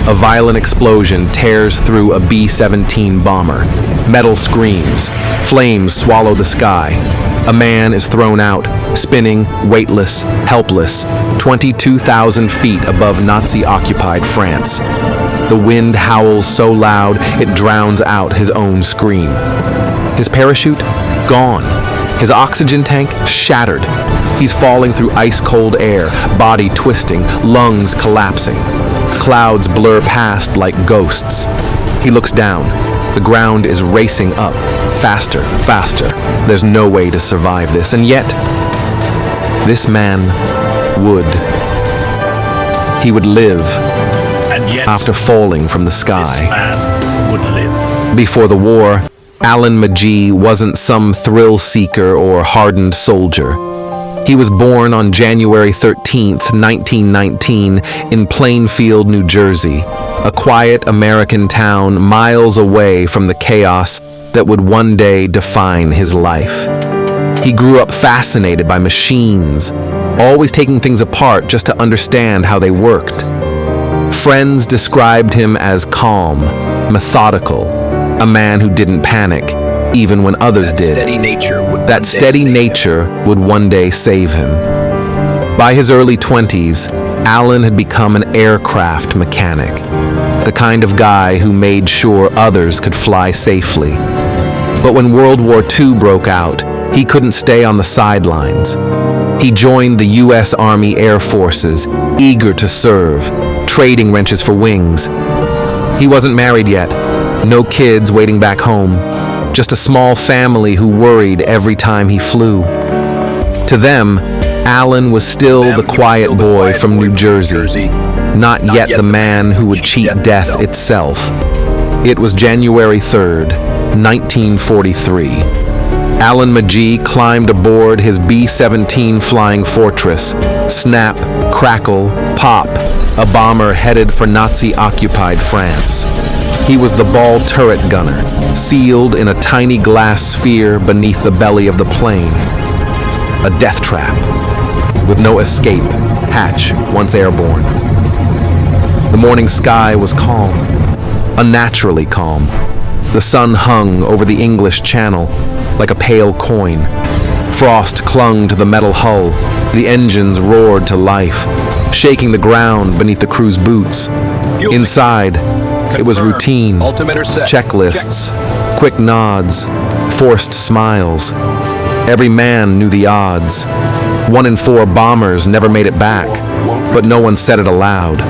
A violent explosion tears through a B-17 bomber. Metal screams. Flames swallow the sky. A man is thrown out, spinning, weightless, helpless, 22,000 feet above Nazi-occupied France. The wind howls so loud it drowns out his own scream. His parachute? Gone. His oxygen tank? Shattered. He's falling through ice-cold air, body twisting, lungs collapsing. Clouds blur past like ghosts. He looks down. The ground is racing up. Faster, faster. There's no way to survive this. And yet, this man would. He would live after falling from the sky. This man would live. Before the war, Alan Magee wasn't some thrill-seeker or hardened soldier. He was born on January 13th, 1919, in Plainfield, New Jersey, a quiet American town miles away from the chaos that would one day define his life. He grew up fascinated by machines, always taking things apart just to understand how they worked. Friends described him as calm, methodical, a man who didn't panic, even when others did. That steady nature would one day save him. By his early 20s, Alan had become an aircraft mechanic, the kind of guy who made sure others could fly safely. But when World War II broke out, he couldn't stay on the sidelines. He joined the U.S. Army Air Forces, eager to serve, trading wrenches for wings. He wasn't married yet, no kids waiting back home. Just a small family who worried every time he flew. To them, Alan was still the quiet boy from New Jersey, not yet the man who would cheat death itself. It was January 3rd, 1943. Alan Magee climbed aboard his B-17 Flying Fortress. Snap, crackle, pop, a bomber headed for Nazi-occupied France. He was the ball turret gunner, sealed in a tiny glass sphere beneath the belly of the plane. A death trap, with no escape hatch once airborne. The morning sky was calm, unnaturally calm. The sun hung over the English Channel like a pale coin. Frost clung to the metal hull. The engines roared to life, shaking the ground beneath the crew's boots. Inside, it was routine, checklists, quick nods, forced smiles. Every man knew the odds. 1 in 4 bombers never made it back, but no one said it aloud.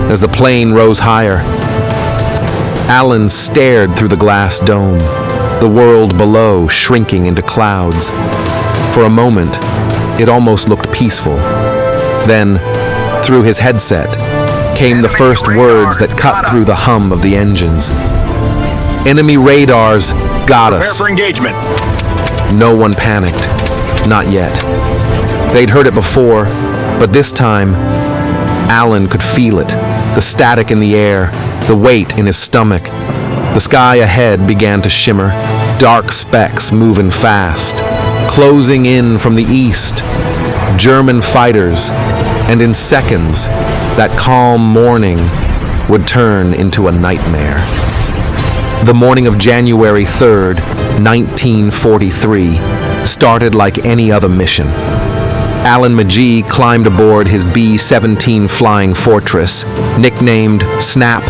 As the plane rose higher, Alan stared through the glass dome, the world below shrinking into clouds. For a moment, it almost looked peaceful. Then, through his headset, came the first words that cut through the hum of the engines. Enemy radars got us. Prepare for engagement. No one panicked. Not yet. They'd heard it before, but this time, Alan could feel it. The static in the air, the weight in his stomach. The sky ahead began to shimmer, dark specks moving fast, closing in from the east. German fighters, and in seconds, that calm morning would turn into a nightmare. The morning of January 3rd, 1943, started like any other mission. Alan Magee climbed aboard his B-17 Flying Fortress, nicknamed Snap,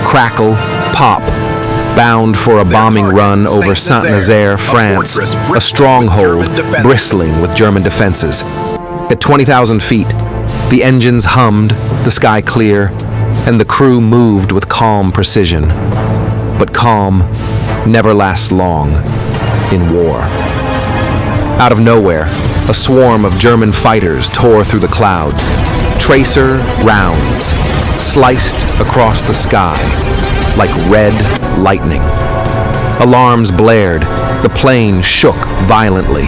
Crackle, Pop, bound for a bombing run over Saint-Nazaire, France, a stronghold bristling with German defenses. At 20,000 feet, the engines hummed, the sky clear, and the crew moved with calm precision. But calm never lasts long in war. Out of nowhere, a swarm of German fighters tore through the clouds. Tracer rounds sliced across the sky like red lightning. Alarms blared. The plane shook violently.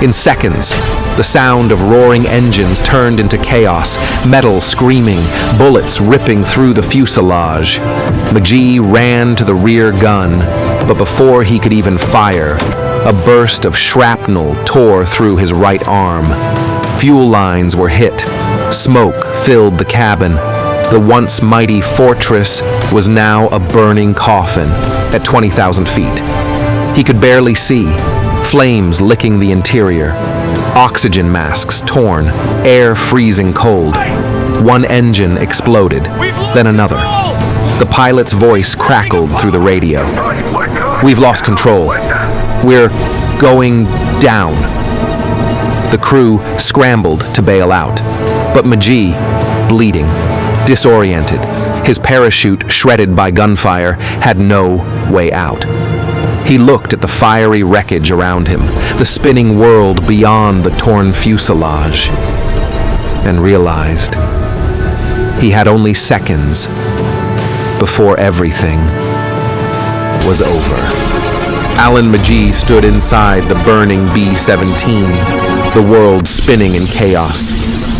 In seconds, the sound of roaring engines turned into chaos, metal screaming, bullets ripping through the fuselage. Magee ran to the rear gun, but before he could even fire, a burst of shrapnel tore through his right arm. Fuel lines were hit. Smoke filled the cabin. The once mighty fortress was now a burning coffin at 20,000 feet. He could barely see, flames licking the interior, oxygen masks torn, air freezing cold. One engine exploded, then another. The pilot's voice crackled through the radio. "We've lost control. We're going down." The crew scrambled to bail out, but Magee, bleeding, disoriented, his parachute shredded by gunfire, had no way out. He looked at the fiery wreckage around him, the spinning world beyond the torn fuselage, and realized he had only seconds before everything was over. Alan Magee stood inside the burning B-17, the world spinning in chaos.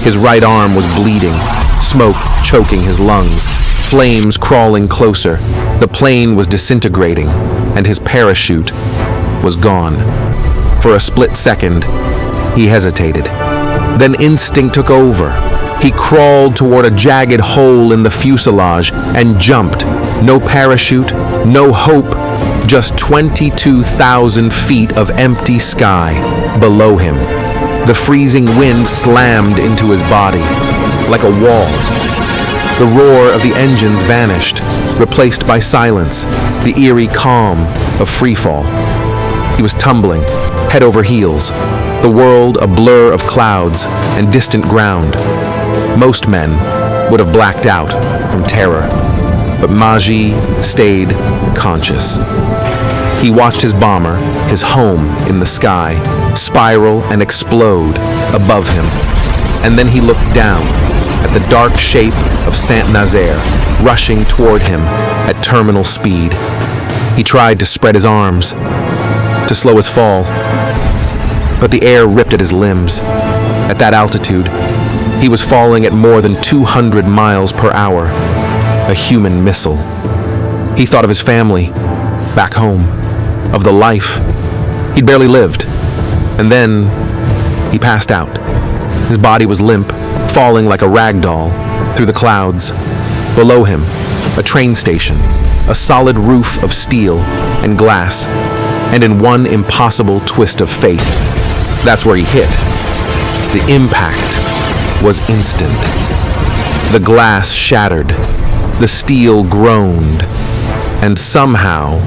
His right arm was bleeding, smoke choking his lungs, flames crawling closer. The plane was disintegrating, and his parachute was gone. For a split second, he hesitated. Then instinct took over. He crawled toward a jagged hole in the fuselage and jumped. No parachute, no hope, just 22,000 feet of empty sky below him. The freezing wind slammed into his body like a wall. The roar of the engines vanished, replaced by silence, the eerie calm of freefall. He was tumbling, head over heels, the world a blur of clouds and distant ground. Most men would have blacked out from terror, but Magee stayed conscious. He watched his bomber, his home in the sky, spiral and explode above him. And then he looked down at the dark shape of Saint-Nazaire rushing toward him at terminal speed. He tried to spread his arms, to slow his fall, but the air ripped at his limbs. At that altitude, he was falling at more than 200 miles per hour, a human missile. He thought of his family, back home, of the life he'd barely lived, and then he passed out. His body was limp, falling like a rag doll through the clouds. Below him, a train station, a solid roof of steel and glass, and in one impossible twist of fate, that's where he hit. The impact was instant. The glass shattered, the steel groaned, and somehow,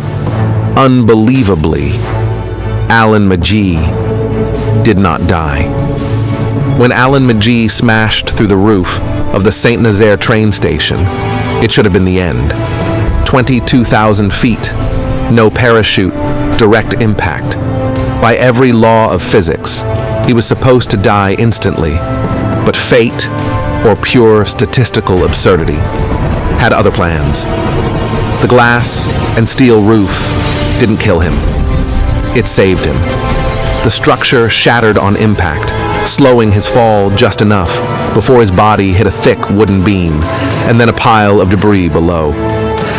unbelievably, Alan Magee did not die. When Alan Magee smashed through the roof of the Saint-Nazaire train station, it should have been the end. 22,000 feet, no parachute, direct impact. By every law of physics, he was supposed to die instantly, but fate, or pure statistical absurdity, had other plans. The glass and steel roof didn't kill him. It saved him. The structure shattered on impact, slowing his fall just enough before his body hit a thick wooden beam and then a pile of debris below.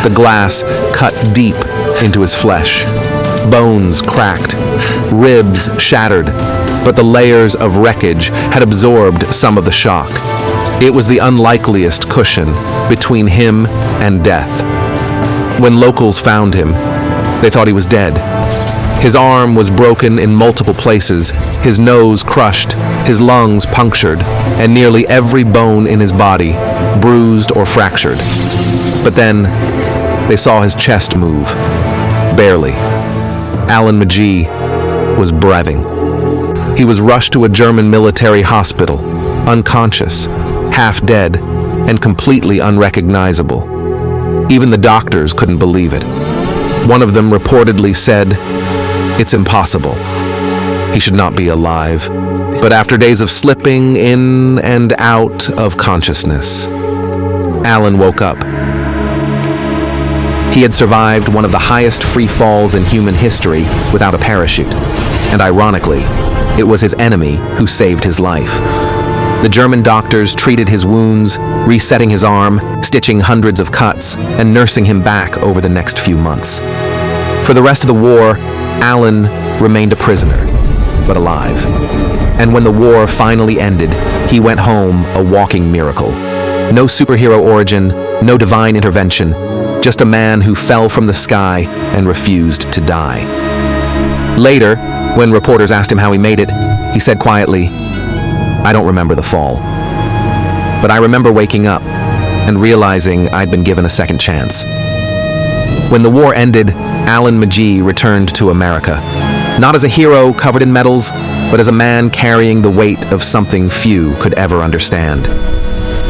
The glass cut deep into his flesh. Bones cracked, ribs shattered, but the layers of wreckage had absorbed some of the shock. It was the unlikeliest cushion between him and death. When locals found him, they thought he was dead. His arm was broken in multiple places, his nose crushed, his lungs punctured, and nearly every bone in his body bruised or fractured. But then, they saw his chest move. Barely. Alan Magee was breathing. He was rushed to a German military hospital, unconscious, half dead, and completely unrecognizable. Even the doctors couldn't believe it. One of them reportedly said, "It's impossible. He should not be alive." But after days of slipping in and out of consciousness, Alan woke up. He had survived one of the highest free falls in human history without a parachute. And ironically, it was his enemy who saved his life. The German doctors treated his wounds, resetting his arm, stitching hundreds of cuts, and nursing him back over the next few months. For the rest of the war, Alan remained a prisoner, but alive. And when the war finally ended, he went home a walking miracle. No superhero origin, no divine intervention, just a man who fell from the sky and refused to die. Later, when reporters asked him how he made it, he said quietly, "I don't remember the fall. But I remember waking up and realizing I'd been given a second chance." When the war ended, Alan Magee returned to America. Not as a hero covered in medals, but as a man carrying the weight of something few could ever understand.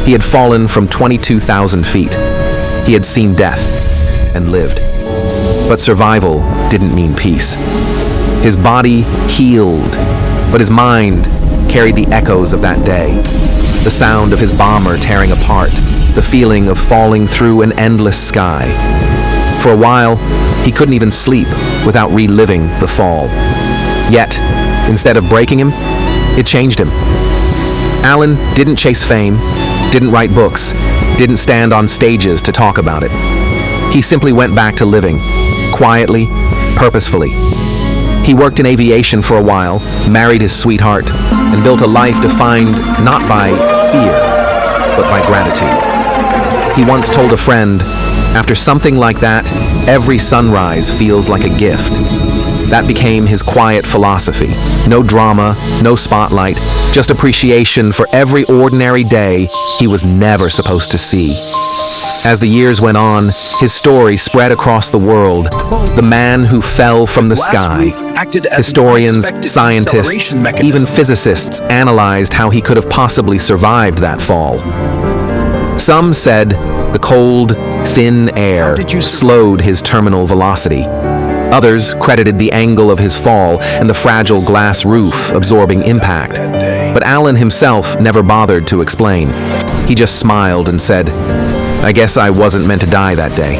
He had fallen from 22,000 feet. He had seen death and lived. But survival didn't mean peace. His body healed, but his mind carried the echoes of that day. The sound of his bomber tearing apart, the feeling of falling through an endless sky. For a while, he couldn't even sleep without reliving the fall. Yet, instead of breaking him, it changed him. Alan didn't chase fame, didn't write books, didn't stand on stages to talk about it. He simply went back to living, quietly, purposefully. He worked in aviation for a while, married his sweetheart, and built a life defined not by fear, but by gratitude. He once told a friend, "After something like that, every sunrise feels like a gift." That became his quiet philosophy. No drama, no spotlight, just appreciation for every ordinary day he was never supposed to see. As the years went on, his story spread across the world. The man who fell from the sky. Historians, scientists, even physicists analyzed how he could have possibly survived that fall. Some said the cold, thin air slowed his terminal velocity. Others credited the angle of his fall and the fragile glass roof absorbing impact. But Alan himself never bothered to explain. He just smiled and said, "I guess I wasn't meant to die that day."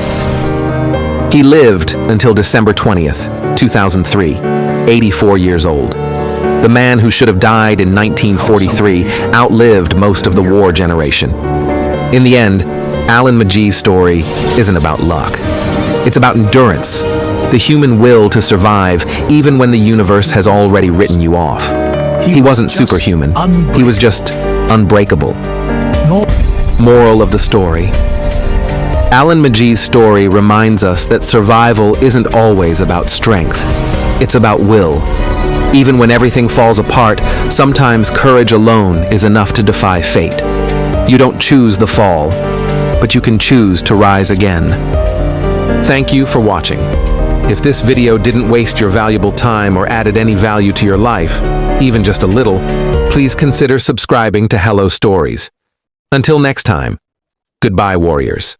He lived until December 20th, 2003, 84 years old. The man who should have died in 1943 outlived most of the war generation. In the end, Alan Magee's story isn't about luck. It's about endurance, the human will to survive even when the universe has already written you off. He wasn't superhuman. He was just unbreakable. Moral of the story. Alan Magee's story reminds us that survival isn't always about strength. It's about will. Even when everything falls apart, sometimes courage alone is enough to defy fate. You don't choose the fall, but you can choose to rise again. Thank you for watching. If this video didn't waste your valuable time or added any value to your life, even just a little, please consider subscribing to Hello Stories. Until next time, goodbye, warriors.